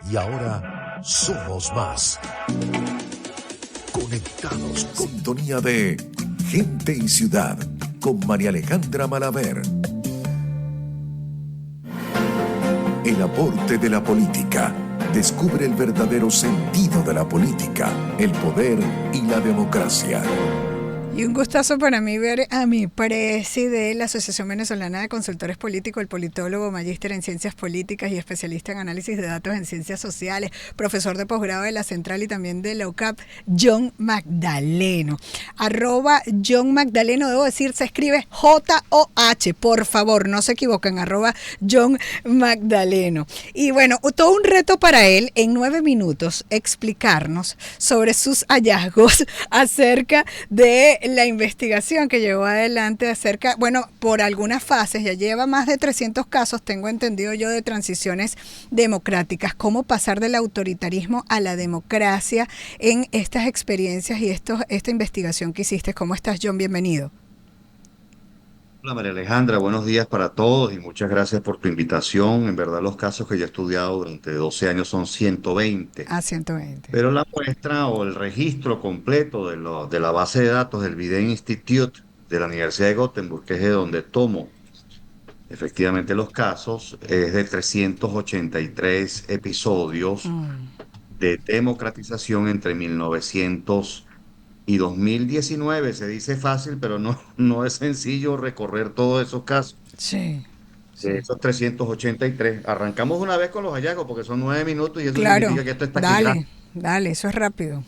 Y ahora somos más. Conectados. Sintonía de Gente y Ciudad con María Alejandra Malaver. El aporte de la política. Descubre el verdadero sentido de la política, el poder y la democracia. Y un gustazo para mí ver a mi presi de la Asociación Venezolana de Consultores Políticos, el politólogo, magíster en Ciencias Políticas y especialista en análisis de datos en Ciencias Sociales, profesor de posgrado de la Central y también de la UCAP, John Magdaleno. @John Magdaleno, debo decir, se escribe J-O-H, por favor, no se equivoquen, @John Magdaleno. Y bueno, todo un reto para él en 9 minutos explicarnos sobre sus hallazgos acerca de la investigación que llevó adelante acerca, bueno, por algunas fases, ya lleva más de 300 casos, tengo entendido yo, de transiciones democráticas, cómo pasar del autoritarismo a la democracia en estas experiencias y esta investigación que hiciste. ¿Cómo estás, John? Bienvenido. Hola María Alejandra, buenos días para todos y muchas gracias por tu invitación. En verdad los casos que yo he estudiado durante 12 años son 120, 120. pero la muestra o el registro completo de la base de datos del Biden Institute de la Universidad de Gothenburg, que es de donde tomo efectivamente los casos, es de 383 episodios de democratización entre 1900 y 2019. Se dice fácil, pero no es sencillo recorrer todos esos casos. Sí, De sí. esos 383. Arrancamos una vez con los hallazgos porque son 9 minutos y eso Claro, significa que esto está aquí dale, grande. dale, eso es rápido.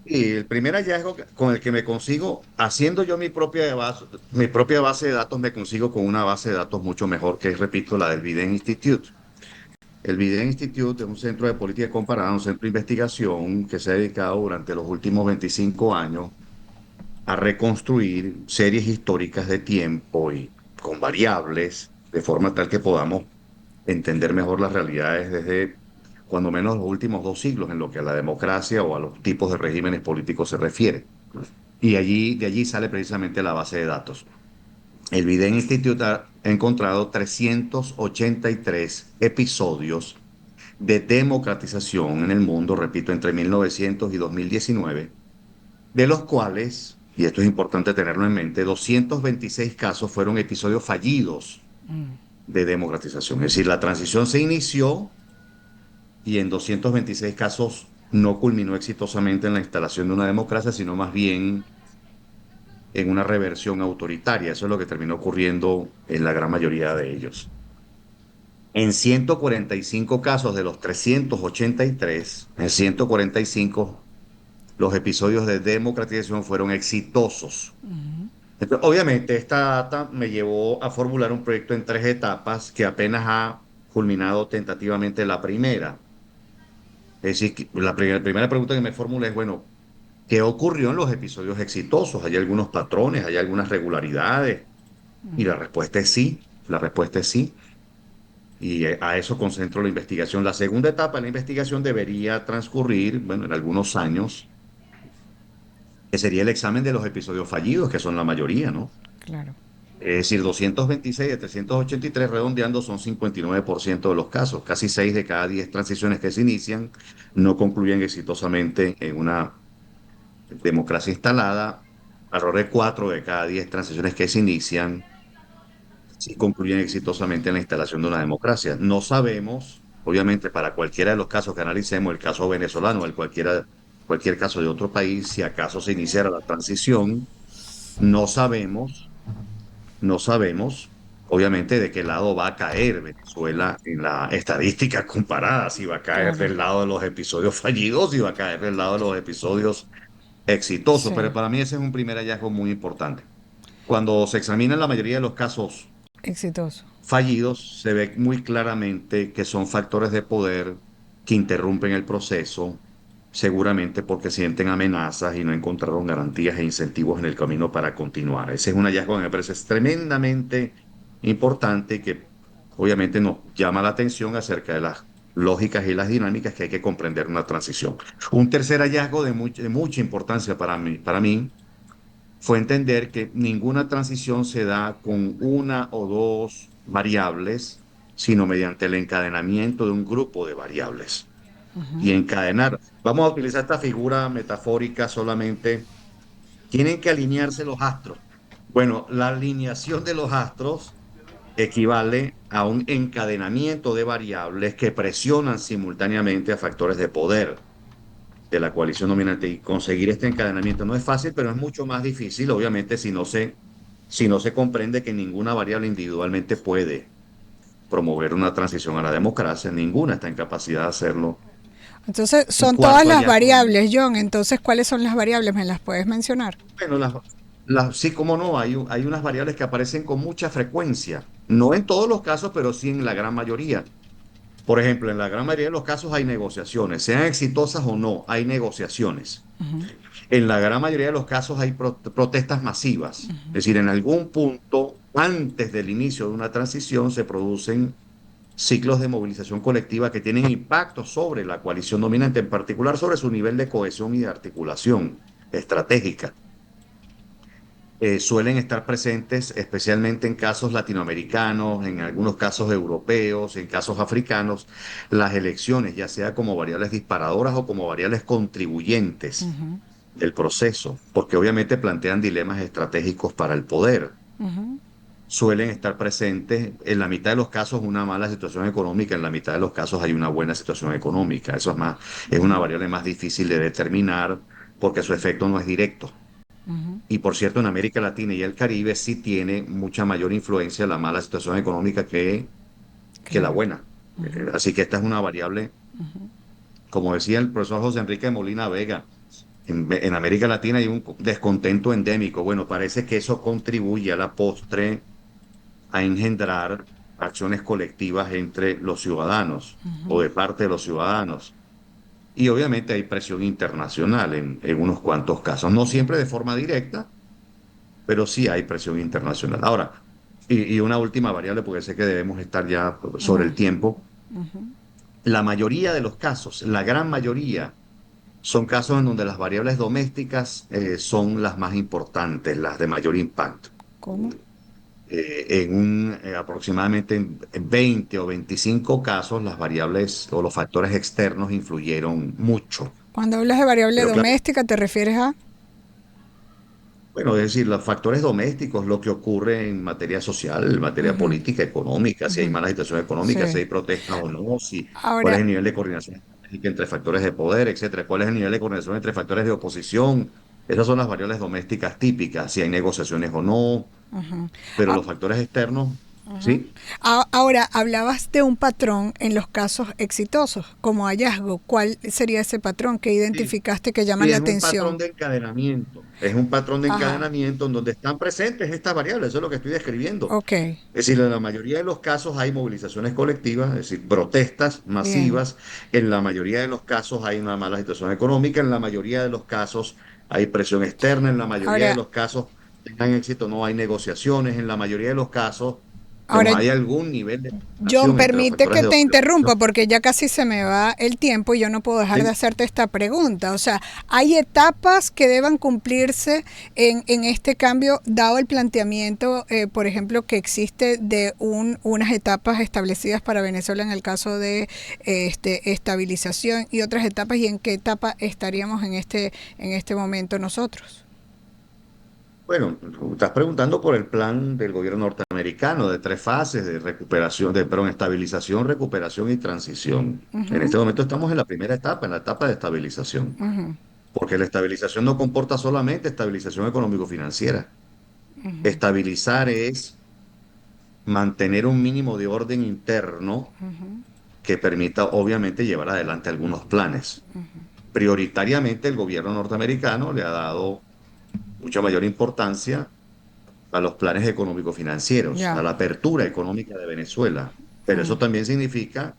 Y el primer hallazgo con el que me consigo, haciendo yo mi propia base de datos, me consigo con una base de datos mucho mejor, que es, repito, la del Biden Institute. El Biden Institute es un centro de política comparada, un centro de investigación que se ha dedicado durante los últimos 25 años a reconstruir series históricas de tiempo y con variables, de forma tal que podamos entender mejor las realidades desde cuando menos los últimos 2 siglos en lo que a la democracia o a los tipos de regímenes políticos se refiere. Y de allí sale precisamente la base de datos. El Biden Institute ha encontrado 383 episodios de democratización en el mundo, repito, entre 1900 y 2019, de los cuales, y esto es importante tenerlo en mente, 226 casos fueron episodios fallidos de democratización. Es decir, la transición se inició y en 226 casos no culminó exitosamente en la instalación de una democracia, sino más bien en una reversión autoritaria. Eso es lo que terminó ocurriendo en la gran mayoría de ellos. En 145 casos de los 383, en 145 los episodios de democratización fueron exitosos. Entonces, obviamente, esta data me llevó a formular un proyecto en 3 etapas que apenas ha culminado tentativamente la primera. Es decir, que la primera pregunta que me formulé es, bueno, ¿qué ocurrió en los episodios exitosos? ¿Hay algunos patrones? ¿Hay algunas regularidades? Y la respuesta es sí, la respuesta es sí. Y a eso concentro la investigación. La segunda etapa de la investigación debería transcurrir, bueno, en algunos años, que sería el examen de los episodios fallidos, que son la mayoría, ¿no? Claro. Es decir, 226 de 383 redondeando son 59% de los casos. Casi 6 de cada 10 transiciones que se inician no concluyen exitosamente en una democracia instalada. Alrededor de 4 de cada 10 transiciones que se inician sí concluyen exitosamente en la instalación de una democracia. No sabemos, obviamente, para cualquiera de los casos que analicemos, el caso venezolano o cualquier caso de otro país, si acaso se iniciara la transición, no sabemos no sabemos, obviamente, de qué lado va a caer Venezuela en la estadística comparada, si va a caer Claro. del lado de los episodios fallidos, si va a caer del lado de los episodios exitosos, Sí. pero para mí ese es un primer hallazgo muy importante. Cuando se examinan la mayoría de los casos Exitoso. fallidos, se ve muy claramente que son factores de poder que interrumpen el proceso, seguramente porque sienten amenazas y no encontraron garantías e incentivos en el camino para continuar. Ese es un hallazgo que me parece tremendamente importante y que obviamente nos llama la atención acerca de las lógicas y las dinámicas que hay que comprender en una transición. Un tercer hallazgo de mucha importancia para mí fue entender que ninguna transición se da con una o dos variables, sino mediante el encadenamiento de un grupo de variables. Y encadenar, vamos a utilizar esta figura metafórica solamente, tienen que alinearse los astros. Bueno, la alineación de los astros equivale a un encadenamiento de variables que presionan simultáneamente a factores de poder de la coalición dominante. Y conseguir este encadenamiento no es fácil, pero es mucho más difícil, obviamente, si no se comprende que ninguna variable individualmente puede promover una transición a la democracia. Ninguna está en capacidad de hacerlo. Entonces, Un son todas cuarto las hallazgo. variables, John. Entonces, ¿cuáles son las variables? ¿Me las puedes mencionar? Bueno, sí, como no, hay unas variables que aparecen con mucha frecuencia. No en todos los casos, pero sí en la gran mayoría. Por ejemplo, en la gran mayoría de los casos hay negociaciones, sean exitosas o no, hay negociaciones. En la gran mayoría de los casos hay protestas masivas. Es decir, en algún punto, antes del inicio de una transición, se producen ciclos de movilización colectiva que tienen impacto sobre la coalición dominante, en particular sobre su nivel de cohesión y de articulación estratégica. Suelen estar presentes especialmente en casos latinoamericanos, en algunos casos europeos, en casos africanos, las elecciones, ya sea como variables disparadoras o como variables contribuyentes del proceso, porque obviamente plantean dilemas estratégicos para el poder. Suelen estar presentes en la mitad de los casos una mala situación económica, en la mitad de los casos hay una buena situación económica. Eso es más, es una variable más difícil de determinar porque su efecto no es directo. Y por cierto, en América Latina y el Caribe sí tiene mucha mayor influencia la mala situación económica que la Claro. buena. Así que esta es una variable, como decía el profesor José Enrique de Molina Vega, en América Latina hay un descontento endémico. Bueno, parece que eso contribuye a la postre a engendrar acciones colectivas entre los ciudadanos o de parte de los ciudadanos. Y obviamente hay presión internacional en unos cuantos casos, no siempre de forma directa, pero sí hay presión internacional. Ahora, y una última variable, porque sé que debemos estar ya sobre el tiempo, la mayoría de los casos, la gran mayoría, son casos en donde las variables domésticas son las más importantes, las de mayor impacto. ¿Cómo? Aproximadamente en 20 o 25 casos, las variables o los factores externos influyeron mucho. Cuando hablas de variable Pero claro, doméstica, ¿te refieres a? bueno, es decir, los factores domésticos, lo que ocurre en materia social, en materia política, económica, si hay mala situación económica, si Sí. hay protestas o no, si, cuál es Ahora, el nivel de coordinación estratégica entre factores de poder, etcétera, cuál es el nivel de coordinación entre factores de oposición. Esas son las variables domésticas típicas, si hay negociaciones o no, pero ah, los factores externos, sí. ahora, hablabas de un patrón en los casos exitosos como hallazgo. ¿Cuál sería ese patrón que Sí, identificaste que llama sí, la es un patrón atención? de encadenamiento. Es un patrón de Ajá, encadenamiento en donde están presentes estas variables. Eso es lo que estoy describiendo. ok, Es decir, en la mayoría de los casos hay movilizaciones colectivas, es decir, protestas bien. masivas. En la mayoría de los casos hay una mala situación económica. En la mayoría de los casos hay presión externa. En la mayoría de Ahora, los casos, tengan éxito, no hay negociaciones. En la mayoría de los casos, ahora, hay algún nivel de John, coordinación entre los permite factores que de te oposición. interrumpa porque ya casi se me va el tiempo y yo no puedo dejar de Sí. hacerte esta pregunta. O sea, ¿hay etapas que deban cumplirse en este cambio, dado el planteamiento, por ejemplo, que existe de unas etapas establecidas para Venezuela en el caso de estabilización y otras etapas? ¿Y en qué etapa estaríamos en este momento nosotros? Bueno, estás preguntando por el plan del gobierno norteamericano de 3 fases de recuperación, perdón, estabilización, recuperación y transición. En este momento estamos en la primera etapa, en la etapa de estabilización, porque la estabilización no comporta solamente estabilización económico-financiera. Estabilizar es mantener un mínimo de orden interno que permita, obviamente, llevar adelante algunos planes. Prioritariamente, el gobierno norteamericano le ha dado mucha mayor importancia a los planes económico-financieros, a Ya, la apertura económica de Venezuela. Pero eso también significa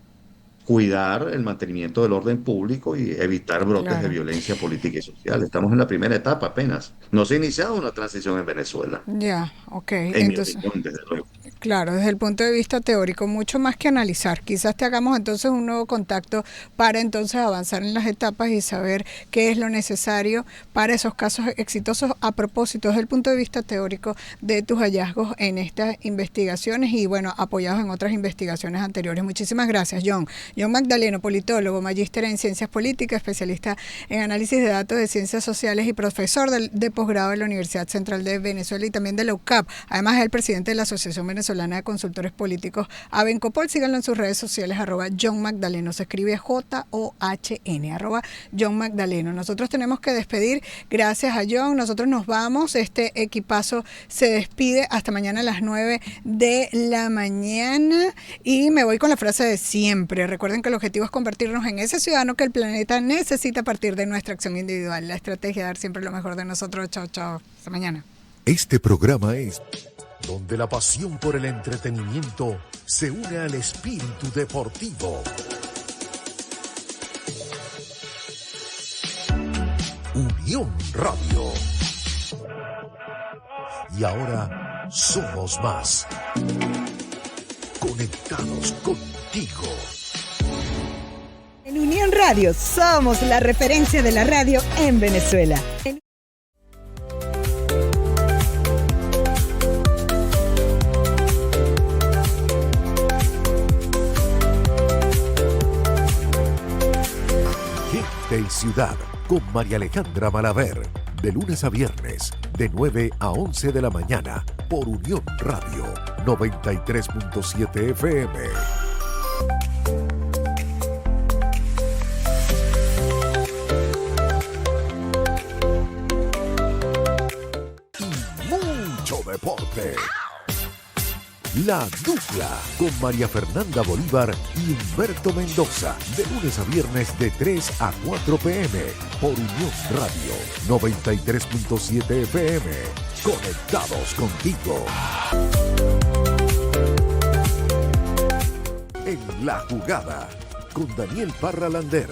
cuidar el mantenimiento del orden público y evitar brotes de claro. violencia política y social. Estamos en la primera etapa apenas. No se ha iniciado una transición en Venezuela, Ya, ok. en mi Entonces, opinión, desde luego. Claro, desde el punto de vista teórico, mucho más que analizar. Quizás te hagamos entonces un nuevo contacto para entonces avanzar en las etapas y saber qué es lo necesario para esos casos exitosos a propósito desde el punto de vista teórico de tus hallazgos en estas investigaciones y bueno, apoyados en otras investigaciones anteriores. Muchísimas gracias, John. John Magdaleno, politólogo, magíster en ciencias políticas, especialista en análisis de datos de ciencias sociales y profesor de posgrado de la Universidad Central de Venezuela y también de la UCAP. Además es el presidente de la Asociación Venezolana de Consultores Políticos, Abencopol. Síganlo en sus redes sociales, @John Magdaleno. Se escribe JOHN, @John Magdaleno. Nosotros tenemos que despedir. Gracias a John. Nosotros nos vamos. Este equipazo se despide hasta mañana a las 9 de la mañana. Y me voy con la frase de siempre. Recuerden que el objetivo es convertirnos en ese ciudadano que el planeta necesita a partir de nuestra acción individual. La estrategia es dar siempre lo mejor de nosotros. Chao, chao. Hasta mañana. Este programa es donde la pasión por el entretenimiento se une al espíritu deportivo. Unión Radio. Y ahora somos más. Conectados contigo. En Unión Radio somos la referencia de la radio en Venezuela. Gente y Ciudad con María Alejandra Malaver, de lunes a viernes, de 9 a 11 de la mañana, por Unión Radio 93.7 FM. Y mucho deporte. La Dupla con María Fernanda Bolívar y Humberto Mendoza, de lunes a viernes de 3 a 4 p.m. por Unión Radio 93.7 FM. Conectados contigo. En La Jugada con Daniel Parra Lander,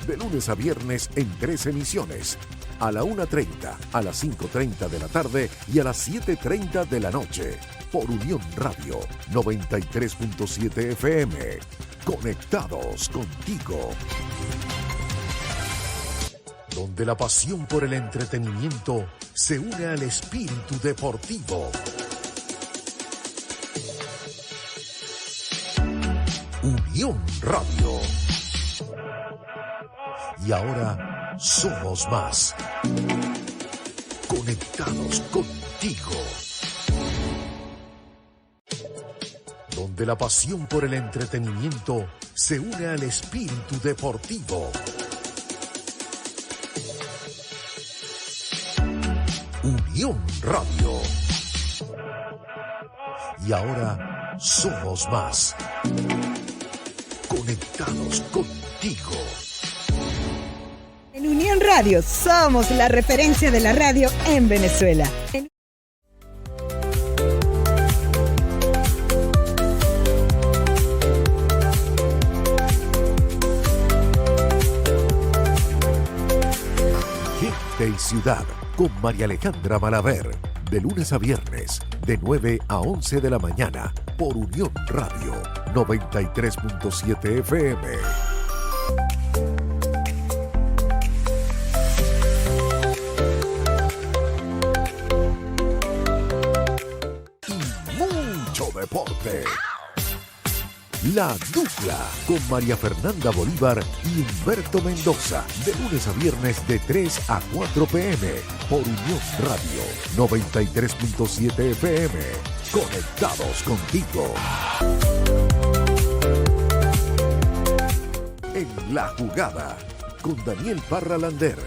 de lunes a viernes en 3 emisiones. A la 1:30, a las 5:30 de la tarde y a las 7:30 de la noche. Por Unión Radio 93.7 FM. Conectados contigo. Donde la pasión por el entretenimiento se une al espíritu deportivo. Unión Radio. Y ahora somos más. Conectados contigo. Donde la pasión por el entretenimiento se une al espíritu deportivo. Unión Radio. Y ahora somos más. Conectados contigo. En Unión Radio somos la referencia de la radio en Venezuela. Gente y Ciudad con María Alejandra Malaver, de lunes a viernes, de 9 a 11 de la mañana, por Unión Radio 93.7 FM. Y mucho deporte. La Dupla con María Fernanda Bolívar y Humberto Mendoza, de lunes a viernes de 3 a 4 p.m. por Unión Radio 93.7 FM. Conectados contigo. En La Jugada con Daniel Parra Lander,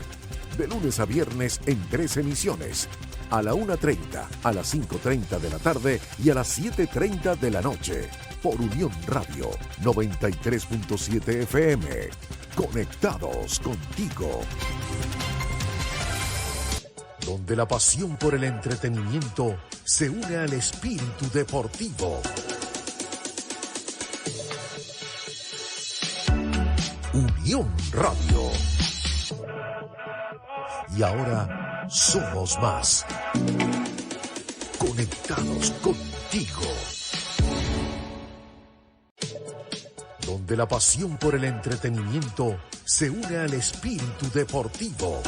de lunes a viernes en 3 emisiones. A la 1:30, a las 5:30 de la tarde y a las 7:30 de la noche. Por Unión Radio 93.7 FM. Conectados contigo. Donde la pasión por el entretenimiento se une al espíritu deportivo. Unión Radio. Y ahora somos más. Conectados contigo. donde la pasión por el entretenimiento se une al espíritu deportivo.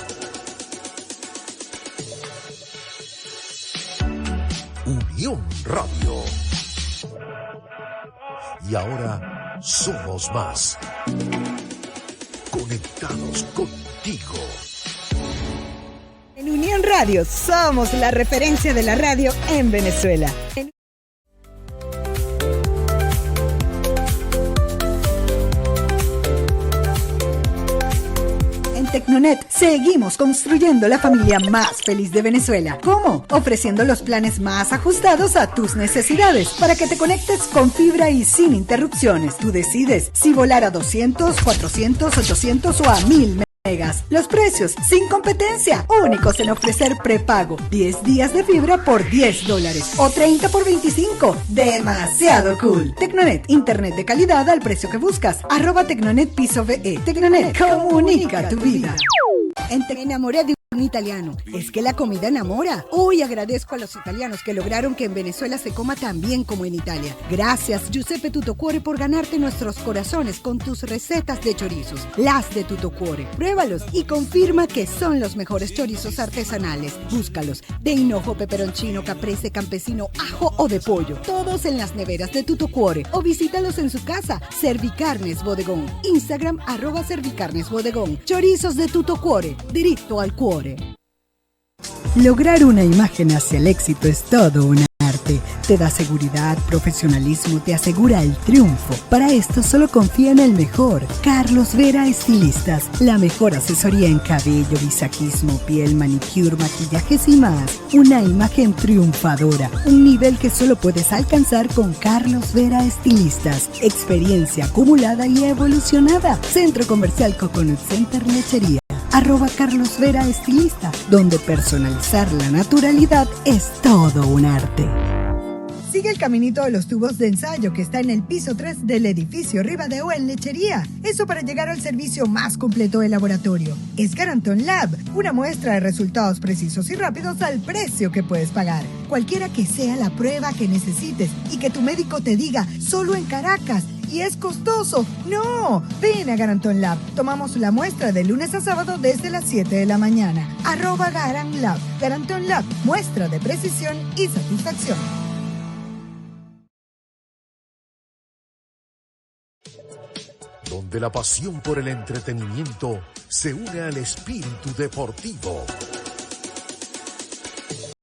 Unión Radio. Y ahora somos más. Conectados contigo. En Unión Radio somos la referencia de la radio en Venezuela. Tecnonet, seguimos construyendo la familia más feliz de Venezuela. ¿Cómo? Ofreciendo los planes más ajustados a tus necesidades para que te conectes con fibra y sin interrupciones. Tú decides si volar a 200, 400, 800 o a 1000 megas. Los precios sin competencia, únicos en ofrecer prepago. 10 días de fibra por $10 o 30 por 25. Demasiado cool. Tecnonet, internet de calidad al precio que buscas. @Tecnonet_VE. Tecnonet, comunica tu vida. Me enamoré de un italiano. Es que la comida enamora. Hoy agradezco a los italianos que lograron que en Venezuela se coma tan bien como en Italia. Gracias, Giuseppe Tutocuore, por ganarte nuestros corazones con tus recetas de chorizos. Las de Tutocuore. Pruébalos y confirma que son los mejores chorizos artesanales. Búscalos de hinojo, peperoncino, caprese, campesino, ajo o de pollo. Todos en las neveras de Tutocuore. O visítalos en su casa. Servicarnes Bodegón. Instagram @Servicarnes Bodegón. Chorizos de Tutocuore. Directo al cuore. Lograr una imagen hacia el éxito es todo un arte. Te da seguridad, profesionalismo, te asegura el triunfo. Para esto solo confía en el mejor. Carlos Vera Estilistas. La mejor asesoría en cabello, visajismo, piel, manicure, maquillajes y más. Una imagen triunfadora. Un nivel que solo puedes alcanzar con Carlos Vera Estilistas. Experiencia acumulada y evolucionada. Centro Comercial Coconut Center Lechería. @Carlos Vera Estilista, donde personalizar la naturalidad es todo un arte. Sigue el caminito de los tubos de ensayo que está en el piso 3 del edificio Ribadeo en Lechería. Eso para llegar al servicio más completo de laboratorio. Es Garanton Lab, una muestra de resultados precisos y rápidos al precio que puedes pagar. Cualquiera que sea la prueba que necesites y que tu médico te diga solo en Caracas y es costoso. No, ven a Garanton Lab. Tomamos la muestra de lunes a sábado desde las 7 de la mañana. @Garan Lab. Garanton Lab, muestra de precisión y satisfacción. Donde la pasión por el entretenimiento se une al espíritu deportivo.